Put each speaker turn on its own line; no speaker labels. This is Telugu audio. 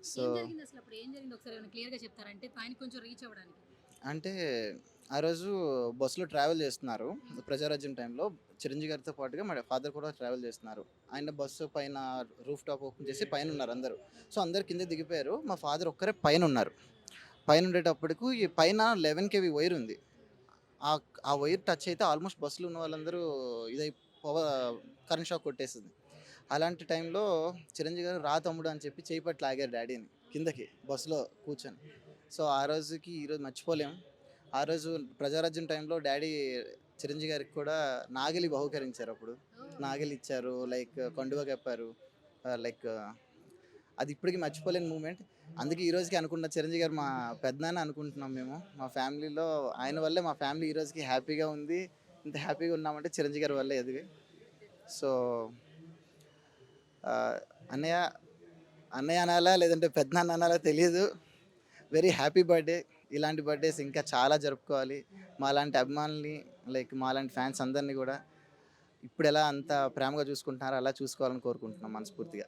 సో
ఏం జరిగింది అసలు? అప్పుడు ఏం జరిగింది ఒకసారి ఏమైనా క్లియర్‌గా చెప్తారా? అంటే ఆయనకి కొంచెం రీచ్ అవ్వడానికి.
అంటే ఆ రోజు బస్సులో ట్రావెల్ చేస్తున్నారు.
హ్మ్.
ప్రజారాజ్యం టైంలో చిరంజీవి గారితో పాటుగా మా ఫాదర్ కూడా ట్రావెల్ చేస్తున్నారు. ఆయన బస్సు పైన రూఫ్ టాప్ ఓపెన్ చేసి పైనున్నారు అందరూ. సో, అందరూ కిందకి దిగిపోయారు. మా ఫాదర్ ఒక్కరే పైనున్నారు. పైనుండేటప్పటికి ఈ పైన 11 కేవీ వైర్ ఉంది. ఆ వైర్ టచ్ అయితే ఆల్మోస్ట్ బస్సులో ఉన్న వాళ్ళందరూ ఇదై పవ కరెంట్ షాక్ కొట్టేసింది. అలాంటి టైంలో చిరంజీవి గారు "రా తమ్ముడు" అని చెప్పి చేయి పట్టి లాగారు డ్యాడీని కిందకి బస్సులో కూర్చొని. సో, ఆ రోజుకి ఈరోజు మర్చిపోలేం. ఆ రోజు ప్రజారాజ్యం టైంలో డ్యాడీ చిరంజీవి గారికి కూడా నాగలి బహూకరించారప్పుడు.
ఓహ్!
నాగలి ఇచ్చారు. లైక్ కండువా కప్పారు. లైక్ అది ఇప్పటికి మర్చిపోలేని మూమెంట్. అందుకే ఈ రోజుకి అనుకుంటున్నా చిరంజీవి గారు మా పెదనాన్న అనుకుంటున్నాం మేము. మా ఫ్యామిలీలో ఆయన వల్లే మా ఫ్యామిలీ ఈ రోజుకి హ్యాపీగా ఉంది. ఇంత హ్యాపీగా ఉన్నామంటే చిరంజీవి గారి వల్లే అది. సో, ఆహ్, అన్నయ్య, అన్నయ్య అనాలా లేదంటే పెదనాన్న అనాలా తెలీదు. Very happy birthday. ఇలాంటి బర్త్‌డేస్ ఇంకా చాలా జరుపుకోవాలి. మాలాంటి అభిమానుల్ని లైక్ మాలాంటి ఫ్యాన్స్ అందరిని గూడా ఇప్పుడెలా అంత ప్రేమగా చూసుకుంటున్నారో అలా చూసుకోవాలని కోరుకుంటున్నాం మనస్ఫూర్తిగా.